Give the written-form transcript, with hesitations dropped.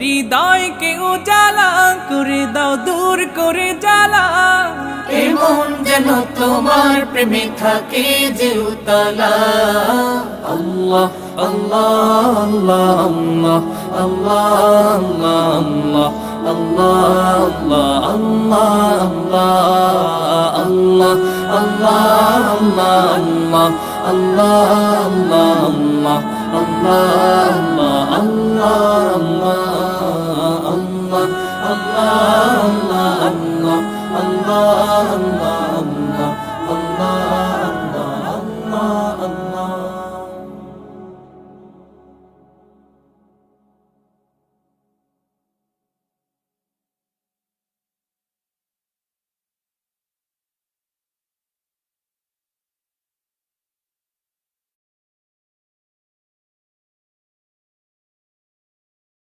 হৃদয়কে উজালা করে দাও, দূর করে জ্বালা। এমন যেন তোমার প্রেমে থাকে যে উতলা। আল্লাহ আল্লাহ আল্লাহ আল্লাহ আল্লাহ আল্লাহ আল্লাহ আল্লাহ আল্লাহ আল্লাহ আল্লাহ আল্লাহ আল্লাহ আল্লাহ আল্লাহ আল্লাহ আল্লাহ আল্লাহ